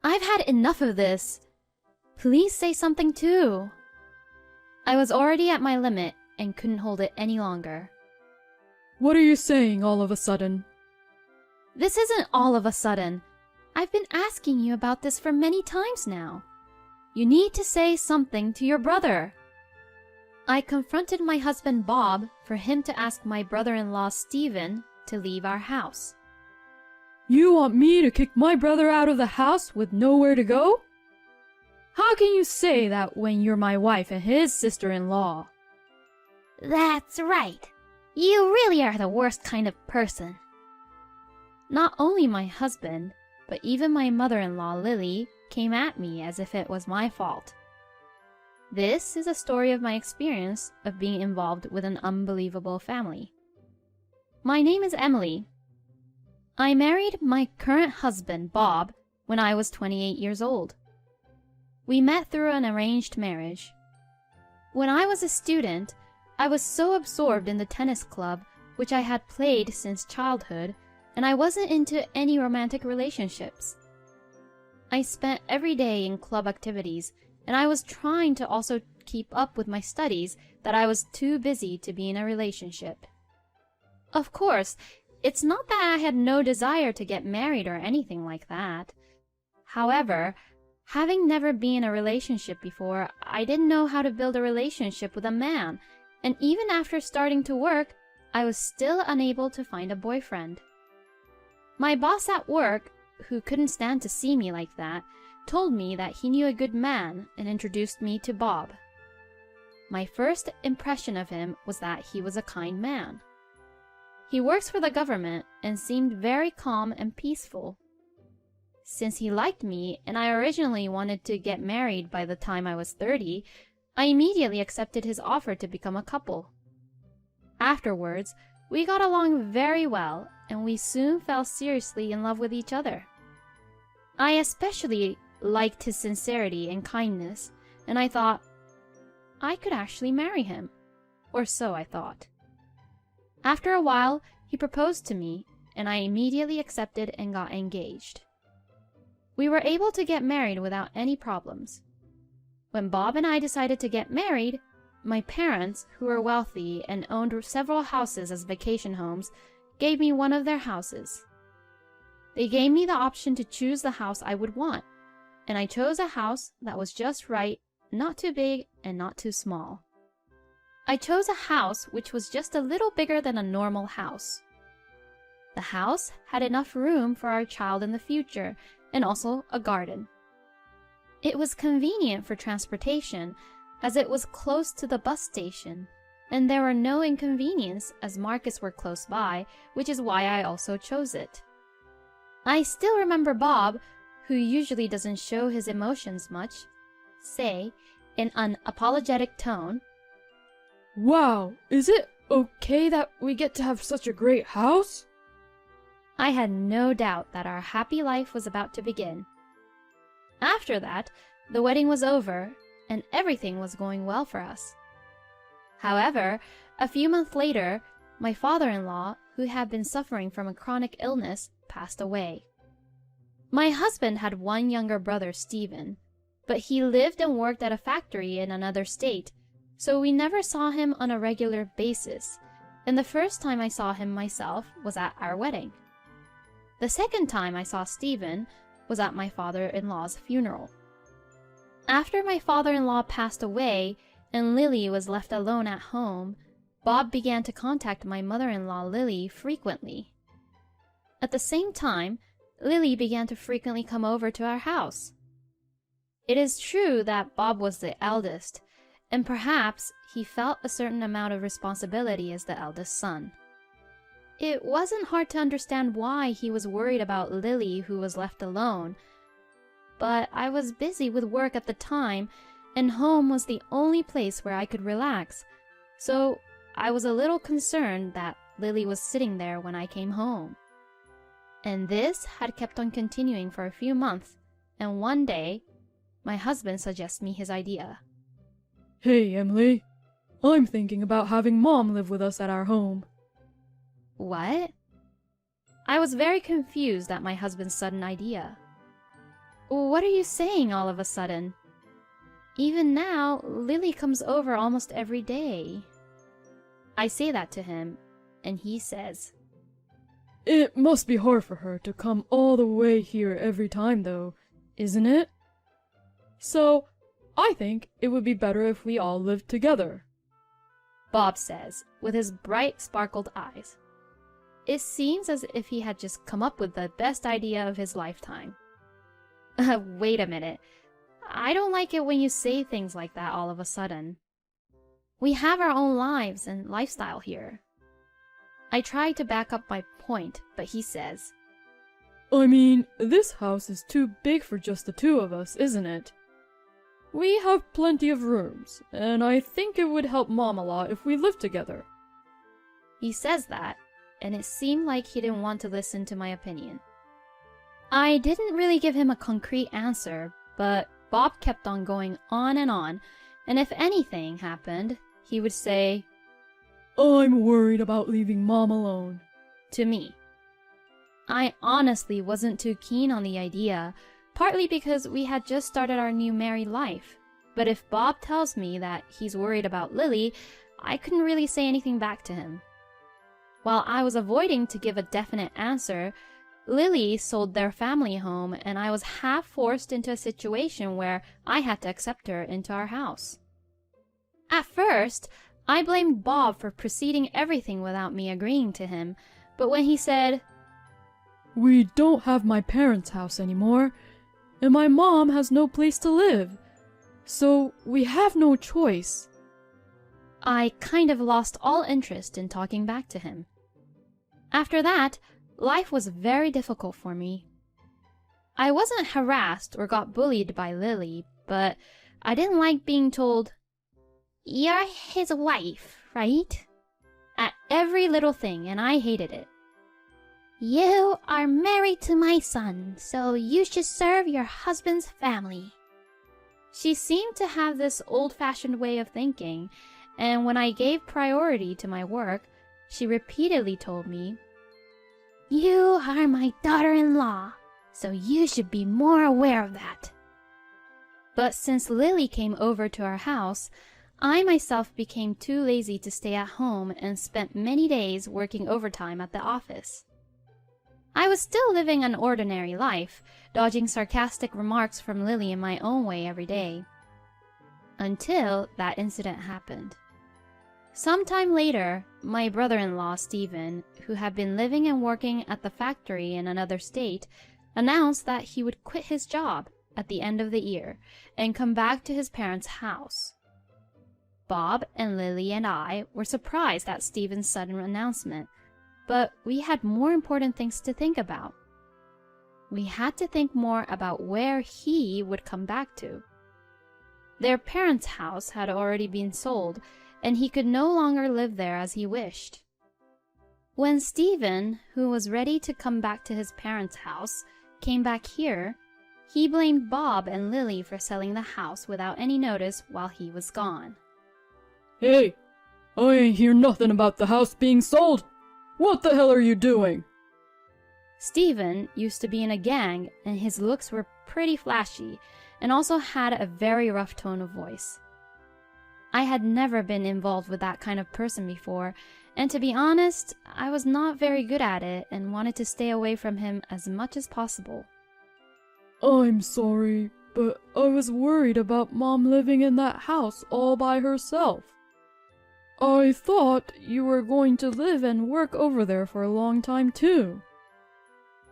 I've had enough of this. Please say something too. I was already at my limit and couldn't hold it any longer. What are you saying all of a sudden? This isn't all of a sudden. I've been asking you about this for many times now. You need to say something to your brother. I confronted my husband Bob for him to ask my brother-in-law Stephen to leave our house. You want me to kick my brother out of the house with nowhere to go? How can you say that when you're my wife and his sister-in-law? That's right. You really are the worst kind of person. Not only my husband, but even my mother-in-law Lily came at me as if it was my fault. This is a story of my experience of being involved with an unbelievable family. My name is Emily. I married my current husband, Bob, when I was 28 years old. We met through an arranged marriage. When I was a student, I was so absorbed in the tennis club, which I had played since childhood, and I wasn't into any romantic relationships. I spent every day in club activities, and I was trying to also keep up with my studies that I was too busy to be in a relationship. Of course, it's not that I had no desire to get married or anything like that. However, having never been in a relationship before, I didn't know how to build a relationship with a man, and even after starting to work, I was still unable to find a boyfriend. My boss at work, who couldn't stand to see me like that, told me that he knew a good man and introduced me to Bob. My first impression of him was that he was a kind man. He works for the government and seemed very calm and peaceful. Since he liked me and I originally wanted to get married by the time I was 30, I immediately accepted his offer to become a couple. Afterwards, we got along very well and we soon fell seriously in love with each other. I especially liked his sincerity and kindness, and I thought, I could actually marry him. Or so I thought. After a while, he proposed to me, and I immediately accepted and got engaged. We were able to get married without any problems. When Bob and I decided to get married, my parents, who were wealthy and owned several houses as vacation homes, gave me one of their houses. They gave me the option to choose the house I would want, and I chose a house that was just right, not too big and not too small. I chose a house which was just a little bigger than a normal house. The house had enough room for our child in the future and also a garden. It was convenient for transportation as it was close to the bus station, and there were no inconvenience as markets were close by, which is why I also chose it. I still remember Bob, who usually doesn't show his emotions much, say, in an apologetic tone, Wow, is it okay that we get to have such a great house? I had no doubt that our happy life was about to begin. After that, the wedding was over, and everything was going well for us. However, a few months later, my father-in-law, who had been suffering from a chronic illness, passed away. My husband had one younger brother, Stephen, but he lived and worked at a factory in another state, so we never saw him on a regular basis, and the first time I saw him myself was at our wedding. The second time I saw Stephen was at my father-in-law's funeral. After my father-in-law passed away and Lily was left alone at home, Bob began to contact my mother-in-law Lily frequently. At the same time, Lily began to frequently come over to our house. It is true that Bob was the eldest, and perhaps he felt a certain amount of responsibility as the eldest son. It wasn't hard to understand why he was worried about Lily, who was left alone, but I was busy with work at the time, and home was the only place where I could relax, so I was a little concerned that Lily was sitting there when I came home. And this had kept on continuing for a few months, and one day, my husband suggested me his idea. Hey, Emily, I'm thinking about having Mom live with us at our home. What? I was very confused at my husband's sudden idea. What are you saying all of a sudden? Even now, Lily comes over almost every day. I say that to him, and he says, It must be hard for her to come all the way here every time, though, isn't it? So, I think it would be better if we all lived together. Bob says, with his bright, sparkled eyes. It seems as if he had just come up with the best idea of his lifetime. Wait a minute. I don't like it when you say things like that all of a sudden. We have our own lives and lifestyle here. I try to back up my point, but he says, I mean, this house is too big for just the two of us, isn't it? We have plenty of rooms, and I think it would help Mom a lot if we lived together. He says that, and it seemed like he didn't want to listen to my opinion. I didn't really give him a concrete answer, but Bob kept on going on, and if anything happened, he would say, I'm worried about leaving Mom alone. To me. I honestly wasn't too keen on the idea, partly because we had just started our new married life. But if Bob tells me that he's worried about Lily, I couldn't really say anything back to him. While I was avoiding to give a definite answer, Lily sold their family home, and I was half forced into a situation where I had to accept her into our house. At first, I blamed Bob for proceeding everything without me agreeing to him, but when he said, We don't have my parents' house anymore, and my mom has no place to live, so we have no choice, I kind of lost all interest in talking back to him. After that, life was very difficult for me. I wasn't harassed or got bullied by Lily, but I didn't like being told, You're his wife, right? At every little thing, and I hated it. You are married to my son, so you should serve your husband's family. She seemed to have this old-fashioned way of thinking, and when I gave priority to my work, she repeatedly told me, You are my daughter-in-law, so you should be more aware of that. But since Lily came over to our house, I myself became too lazy to stay at home and spent many days working overtime at the office. I was still living an ordinary life, dodging sarcastic remarks from Lily in my own way every day. Until that incident happened. Sometime later, my brother-in-law, Stephen, who had been living and working at the factory in another state, announced that he would quit his job at the end of the year and come back to his parents' house. Bob and Lily and I were surprised at Stephen's sudden announcement, but we had more important things to think about. We had to think more about where he would come back to. Their parents' house had already been sold, and he could no longer live there as he wished. When Stephen, who was ready to come back to his parents' house, came back here, he blamed Bob and Lily for selling the house without any notice while he was gone. Hey, I ain't hear nothing about the house being sold. What the hell are you doing? Stephen used to be in a gang, and his looks were pretty flashy, and also had a very rough tone of voice. I had never been involved with that kind of person before, and to be honest, I was not very good at it and wanted to stay away from him as much as possible. I'm sorry, but I was worried about Mom living in that house all by herself. I thought you were going to live and work over there for a long time too.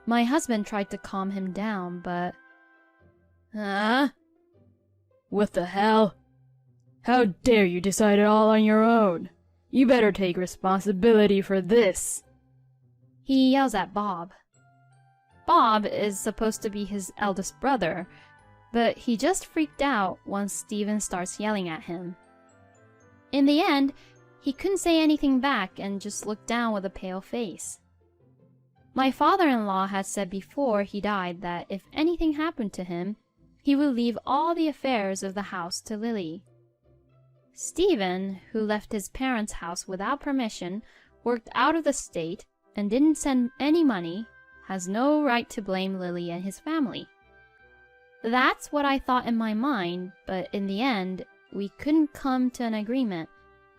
My husband tried to calm him down, but... Huh? What the hell? How dare you decide it all on your own? You better take responsibility for this. He yells at Bob. Bob is supposed to be his eldest brother, but he just freaked out once Stephen starts yelling at him. In the end, he couldn't say anything back and just looked down with a pale face. My father-in-law had said before he died that if anything happened to him, he would leave all the affairs of the house to Lily. Stephen, who left his parents' house without permission, worked out of the state, and didn't send any money, has no right to blame Lily and his family. That's what I thought in my mind, but in the end, we couldn't come to an agreement,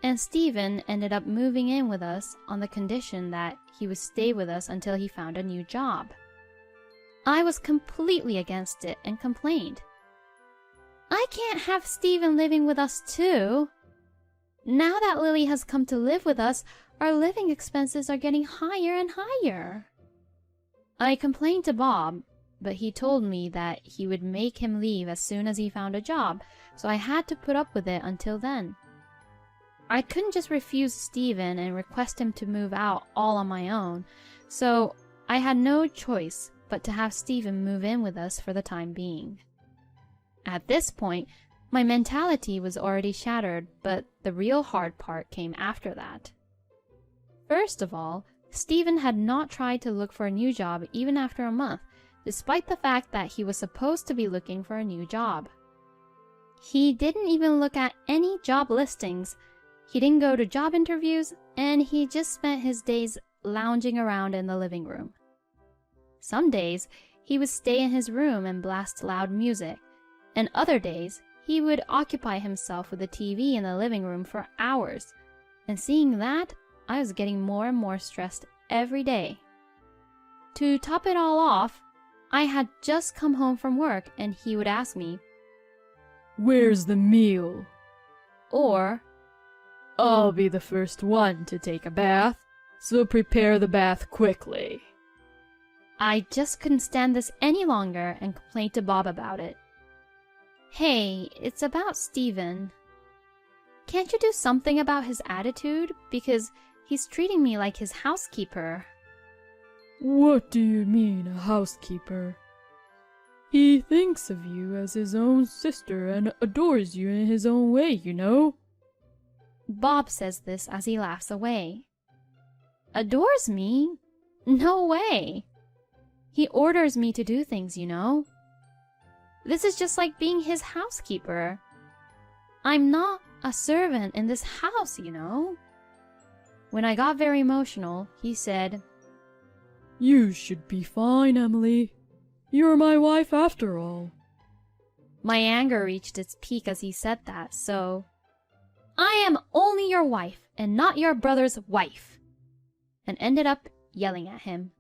and Stephen ended up moving in with us on the condition that he would stay with us until he found a new job. I was completely against it and complained. I can't have Stephen living with us too. Now that Lily has come to live with us, our living expenses are getting higher and higher. I complained to Bob, but he told me that he would make him leave as soon as he found a job, so I had to put up with it until then. I couldn't just refuse Stephen and request him to move out all on my own, so I had no choice but to have Stephen move in with us for the time being. At this point, my mentality was already shattered, but the real hard part came after that. First of all, Stephen had not tried to look for a new job even after a month, despite the fact that he was supposed to be looking for a new job. He didn't even look at any job listings, he didn't go to job interviews, and he just spent his days lounging around in the living room. Some days, he would stay in his room and blast loud music, and other days, he would occupy himself with the TV in the living room for hours, and seeing that, I was getting more and more stressed every day. To top it all off, I had just come home from work and he would ask me, "Where's the meal?" or, "I'll be the first one to take a bath, so prepare the bath quickly." I just couldn't stand this any longer and complained to Bob about it. Hey, it's about Stephen. Can't you do something about his attitude? Because he's treating me like his housekeeper. "What do you mean, a housekeeper?" "He thinks of you as his own sister and adores you in his own way, you know." Bob says this as he laughs away. Adores me? No way. He orders me to do things, you know. This is just like being his housekeeper. I'm not a servant in this house, you know. When I got very emotional, he said, "You should be fine, Emily. You're my wife after all." My anger reached its peak as he said that, so I am only your wife and not your brother's wife, and ended up yelling at him.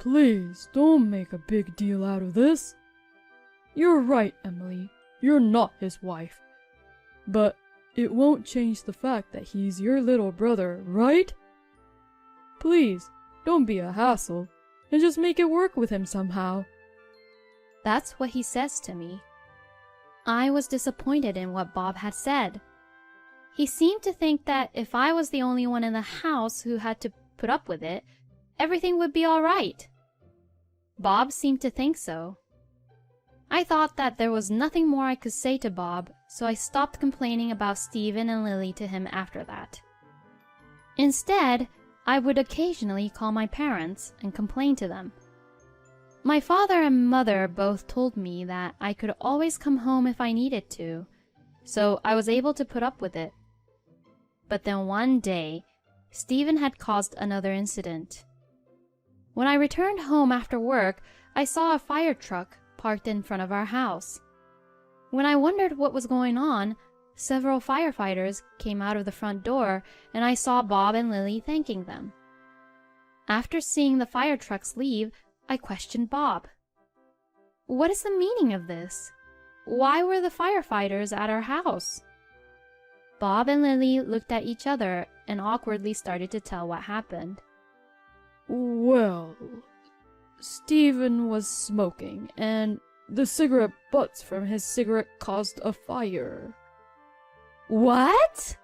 "Please don't make a big deal out of this. You're right, Emily. You're not his wife. But it won't change the fact that he's your little brother, right? Please, don't be a hassle, and just make it work with him somehow." That's what he says to me. I was disappointed in what Bob had said. He seemed to think that if I was the only one in the house who had to put up with it, everything would be all right. Bob seemed to think so. I thought that there was nothing more I could say to Bob, so I stopped complaining about Stephen and Lily to him after that. Instead, I would occasionally call my parents and complain to them. My father and mother both told me that I could always come home if I needed to, so I was able to put up with it. But then one day, Stephen had caused another incident. When I returned home after work, I saw a fire truck parked in front of our house. When I wondered what was going on, several firefighters came out of the front door, and I saw Bob and Lily thanking them. After seeing the fire trucks leave, I questioned Bob. What is the meaning of this? Why were the firefighters at our house? Bob and Lily looked at each other and awkwardly started to tell what happened. "Well, Stephen was smoking, and the cigarette butts from his cigarette caused a fire." What?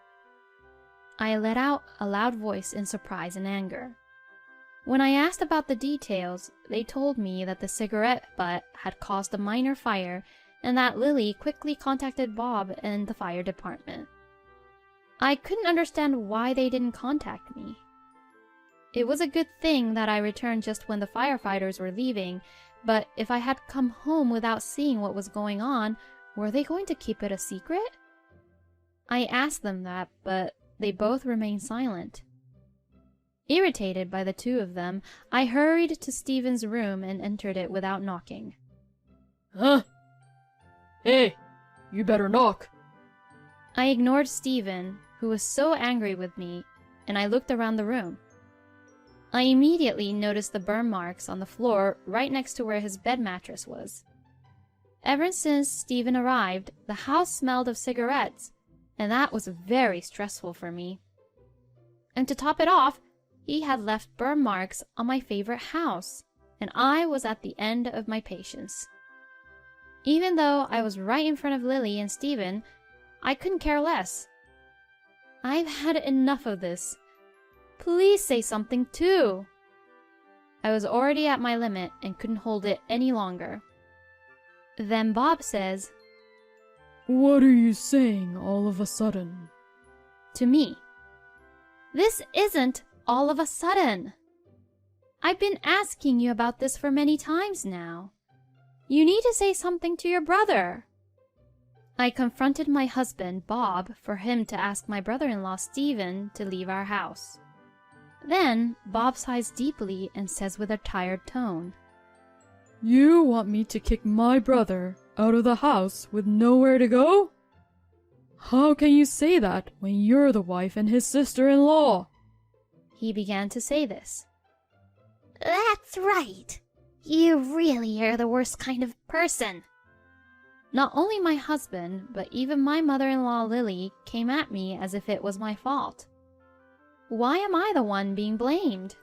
I let out a loud voice in surprise and anger. When I asked about the details, they told me that the cigarette butt had caused a minor fire and that Lily quickly contacted Bob and the fire department. I couldn't understand why they didn't contact me. It was a good thing that I returned just when the firefighters were leaving, but if I had come home without seeing what was going on, were they going to keep it a secret? I asked them that, but they both remained silent. Irritated by the two of them, I hurried to Stephen's room and entered it without knocking. Huh? Hey, you better knock. I ignored Stephen, who was so angry with me, and I looked around the room. I immediately noticed the burn marks on the floor right next to where his bed mattress was. Ever since Stephen arrived, the house smelled of cigarettes, and that was very stressful for me. And to top it off, he had left burn marks on my favorite house, and I was at the end of my patience. Even though I was right in front of Lily and Stephen, I couldn't care less. I've had enough of this. Please say something too. I was already at my limit and couldn't hold it any longer. Then Bob says, What are you saying all of a sudden? to me, "This isn't all of a sudden. I've been asking you about this for many times now. You need to say something to your brother." I confronted my husband, Bob, for him to ask my brother-in-law, Stephen, to leave our house. Then Bob sighs deeply and says with a tired tone, You want me to kick my brother out of the house with nowhere to go? How can you say that when you're the wife and his sister-in-law? He began to say this. That's right. You really are the worst kind of person. Not only my husband, but even my mother-in-law Lily came at me as if it was my fault. Why am I the one being blamed?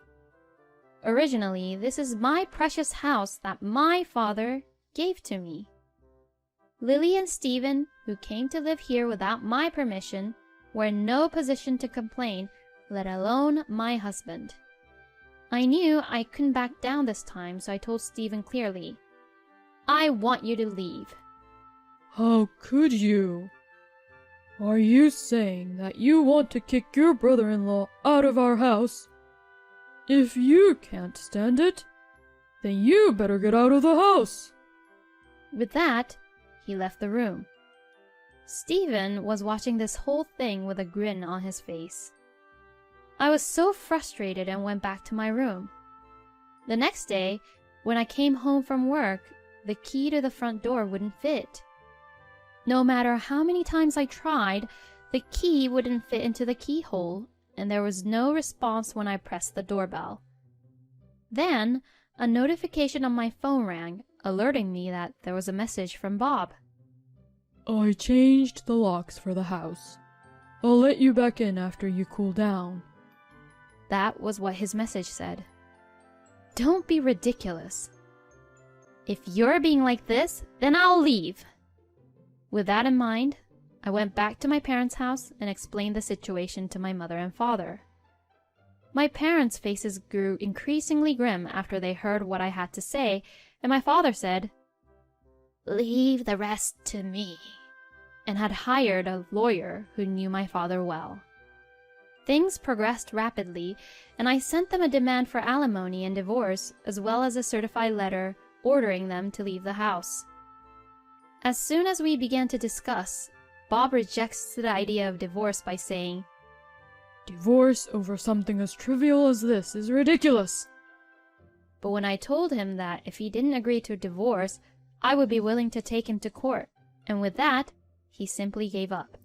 Originally, this is my precious house that my father gave to me. Lily and Stephen, who came to live here without my permission, were in no position to complain, let alone my husband. I knew I couldn't back down this time, so I told Stephen clearly, "I want you to leave." How could you? Are you saying that you want to kick your brother-in-law out of our house? If you can't stand it, then you better get out of the house. With that, he left the room. Stephen was watching this whole thing with a grin on his face. I was so frustrated and went back to my room. The next day, when I came home from work, the key to the front door wouldn't fit. No matter how many times I tried, the key wouldn't fit into the keyhole, and there was no response when I pressed the doorbell. Then, a notification on my phone rang, alerting me that there was a message from Bob. I changed the locks for the house. I'll let you back in after you cool down. That was what his message said. Don't be ridiculous. If you're being like this, then I'll leave. With that in mind, I went back to my parents' house and explained the situation to my mother and father. My parents' faces grew increasingly grim after they heard what I had to say, and my father said, Leave the rest to me. and had hired a lawyer who knew my father well. Things progressed rapidly, and I sent them a demand for alimony and divorce, as well as a certified letter ordering them to leave the house. As soon as we began to discuss, Bob rejects the idea of divorce by saying, Divorce over something as trivial as this is ridiculous. but when I told him that if he didn't agree to divorce, I would be willing to take him to court, and with that, he simply gave up.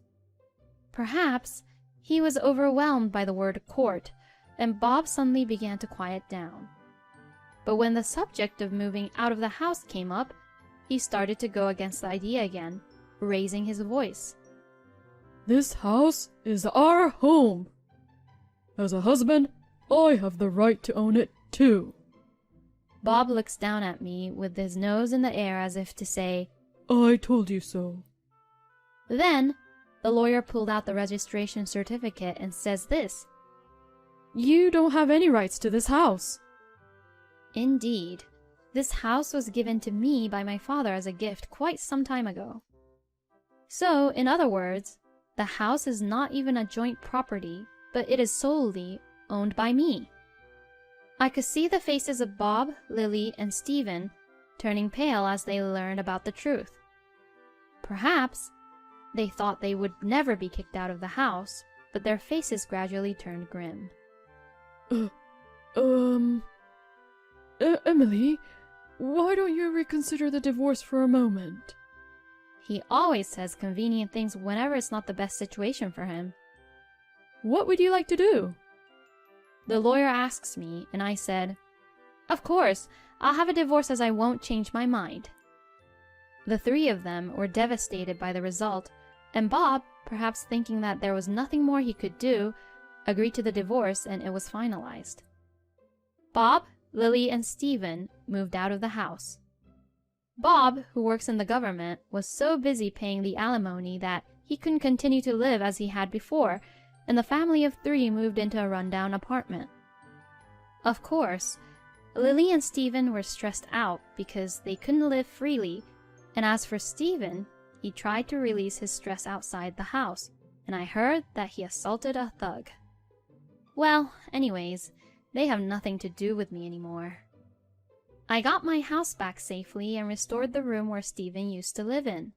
Perhaps he was overwhelmed by the word court, and Bob suddenly began to quiet down. But when the subject of moving out of the house came up, he started to go against the idea again, raising his voice. This house is our home. As a husband, I have the right to own it too. Bob looks down at me with his nose in the air as if to say, I told you so. Then, the lawyer pulled out the registration certificate and says this. You don't have any rights to this house. Indeed, this house was given to me by my father as a gift quite some time ago. So, in other words, the house is not even a joint property, but it is solely owned by me. I could see the faces of Bob, Lily, and Stephen turning pale as they learned about the truth. Perhaps they thought they would never be kicked out of the house, but their faces gradually turned grim. Emily, why don't you reconsider the divorce for a moment? He always says convenient things whenever it's not the best situation for him. What would you like to do? The lawyer asks me, and I said, "Of course, I'll have a divorce as I won't change my mind." The three of them were devastated by the result, and Bob, perhaps thinking that there was nothing more he could do, agreed to the divorce and it was finalized. Bob, Lily, and Stephen moved out of the house. Bob, who works in the government, was so busy paying the alimony that he couldn't continue to live as he had before, and the family of three moved into a rundown apartment. Of course, Lily and Stephen were stressed out because they couldn't live freely, and as for Stephen, he tried to release his stress outside the house, and I heard that he assaulted a thug. Well, anyways, they have nothing to do with me anymore. I got my house back safely and restored the room where Stephen used to live in.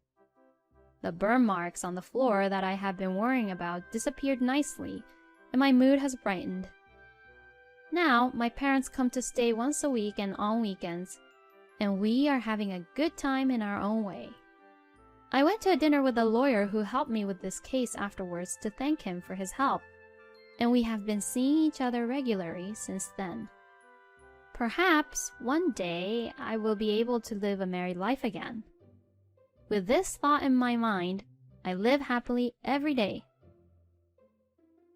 The burn marks on the floor that I have been worrying about disappeared nicely, and my mood has brightened. Now, my parents come to stay once a week and on weekends, and we are having a good time in our own way. I went to a dinner with a lawyer who helped me with this case afterwards to thank him for his help, and we have been seeing each other regularly since then. Perhaps one day I will be able to live a married life again. With this thought in my mind, I live happily every day.